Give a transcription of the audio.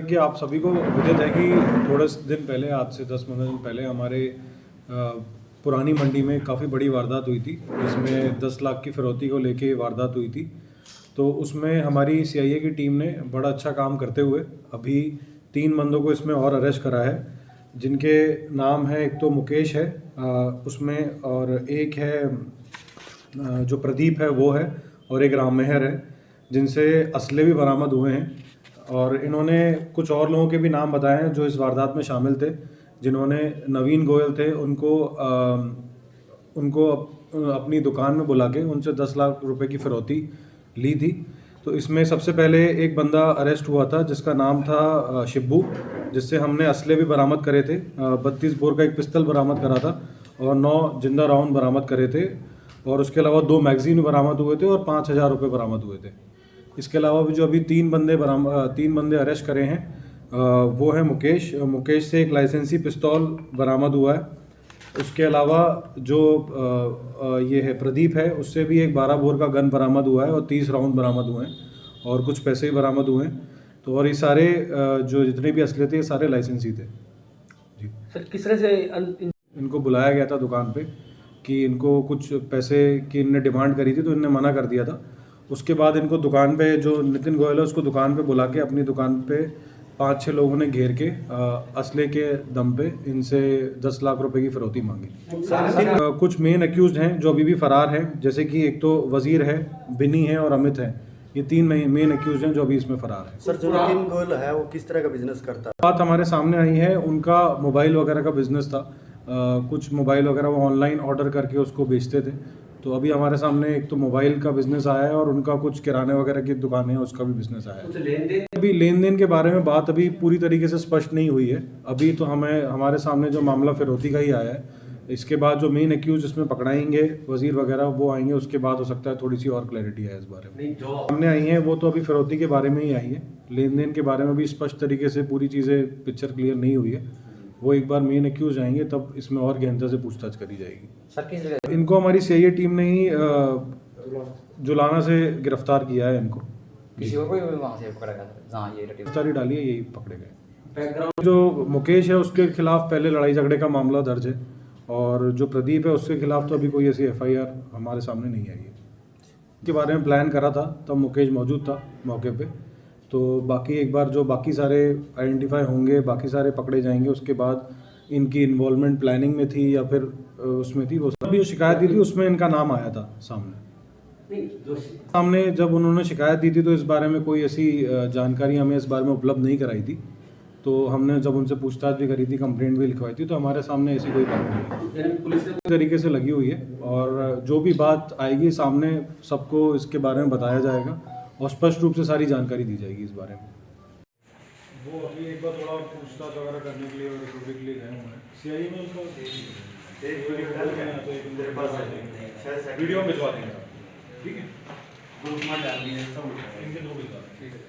कि आप सभी को विदित है कि थोड़े दिन पहले, आज से 10-15 दिन पहले हमारे पुरानी मंडी में काफ़ी बड़ी वारदात हुई थी, जिसमें 10 लाख की फिरौती को लेके वारदात हुई थी। तो उसमें हमारी सीआईए की टीम ने बड़ा अच्छा काम करते हुए अभी 3 बंदों को इसमें और अरेस्ट करा है, जिनके नाम है, एक तो मुकेश है उसमें, और एक है जो प्रदीप है वो है, और एक राम मेहर है, जिनसे असले भी बरामद हुए हैं। और इन्होंने कुछ और लोगों के भी नाम बताए हैं जो इस वारदात में शामिल थे, जिन्होंने नवीन गोयल थे, उनको अपनी दुकान में बुला के उनसे 10 लाख रुपए की फिरौती ली थी। तो इसमें सबसे पहले एक बंदा अरेस्ट हुआ था जिसका नाम था शिब्बू, जिससे हमने असले भी बरामद करे थे। 32 बोर का एक पिस्तल बरामद करा था और 9 जिंदा राउंड बरामद करे थे, और उसके अलावा 2 मैगजीन बरामद हुए थे और 5,000 रुपये बरामद हुए थे। इसके अलावा भी जो अभी 3 बंदे अरेस्ट करे हैं, वो है मुकेश से एक लाइसेंसी पिस्तौल बरामद हुआ है। उसके अलावा जो ये है प्रदीप है, उससे भी एक 12 बोर का गन बरामद हुआ है और 30 राउंड बरामद हुए हैं, और कुछ पैसे भी बरामद हुए हैं। तो और ये सारे जो जितने भी असले थे, ये सारे लाइसेंसी थे जी। सर, किस तरह से इनको बुलाया गया था दुकान पे कि इनको कुछ पैसे की इनने डिमांड करी थी, तो इनने मना कर दिया था। उसके बाद इनको दुकान पे, जो नितिन गोयल है उसको दुकान पे बुला के अपनी दुकान पे 5-6 लोगों ने घेर के असले के दम पे इनसे 10 लाख रुपए की फिरौती मांगी। कुछ मेन अक्यूज्ड हैं जो अभी भी फरार हैं, जैसे कि एक तो वजीर है, बिनी है और अमित है। ये 3 मेन अक्यूज्ड हैं जो अभी इसमें फरार हैं। सर, जो नितिन गोयल है वो किस तरह का बिजनेस करता है? बात हमारे सामने आई है, उनका मोबाइल वगैरह का बिजनेस था। कुछ मोबाइल वगैरह वो ऑनलाइन ऑर्डर करके उसको बेचते थे। तो अभी हमारे सामने एक तो मोबाइल का बिजनेस आया है, और उनका कुछ किराने वगैरह की दुकानें हैं, उसका भी बिजनेस आया है। अभी लेन देन के बारे में बात अभी पूरी तरीके से स्पष्ट नहीं हुई है। अभी तो हमारे सामने जो मामला फिरौती का ही आया है। इसके बाद जो मेन एक्यूज इसमें पकड़ाएंगे, वजीर वगैरह, वो आएंगे, उसके बाद हो सकता है थोड़ी सी और क्लैरिटी है इस बारे में। जो सामने आई हैं वो तो अभी फिरौती के बारे में ही आई है। लेन देन के बारे में भी स्पष्ट तरीके से पूरी चीज़ें, पिक्चर क्लियर नहीं हुई है। वो एक बार मेन एक्यूज आएंगे तब इसमें और गहनता से पूछताछ करी जाएगी। सर, किस जगह इनको हमारी सीआईए टीम ने ही जुलाना से गिरफ्तार किया है। इनको किसी और को वहाँ से पकड़ा गया जहाँ ये गिरफ्तारी डाली है, यही पकड़े गए। जो मुकेश है उसके खिलाफ पहले लड़ाई झगड़े का मामला दर्ज है, और जो प्रदीप है उसके खिलाफ तो अभी कोई ऐसी एफआईआर हमारे सामने नहीं आई है। इसके बारे में प्लान करा था तब मुकेश मौजूद था मौके पे। तो बाकी एक बार जो बाकी सारे आइडेंटिफाई होंगे, बाकी सारे पकड़े जाएंगे, उसके बाद इनकी इन्वॉल्वमेंट प्लानिंग में थी या फिर उसमें थी, वो अभी जो शिकायत दी थी उसमें इनका नाम आया था सामने। जब उन्होंने शिकायत दी थी तो इस बारे में कोई ऐसी जानकारी हमें इस बारे में उपलब्ध नहीं कराई थी। तो हमने जब उनसे पूछताछ भी करी थी, कंप्लेंट भी लिखवाई थी, तो हमारे सामने ऐसी कोई बात नहीं है। पुलिस तरीके से लगी हुई है, और जो भी बात आएगी सामने सबको इसके बारे में बताया जाएगा, और स्पष्ट रूप से सारी जानकारी दी जाएगी इस बारे में। वो अभी एक बार थोड़ा पूछताछ वगैरह करने के लिए और रिकवरी के लिए गए हुए हैं। सीआईए में उनको वीडियो भिजवा देंगे, ठीक है? इनके 2 भिजवा, ठीक है।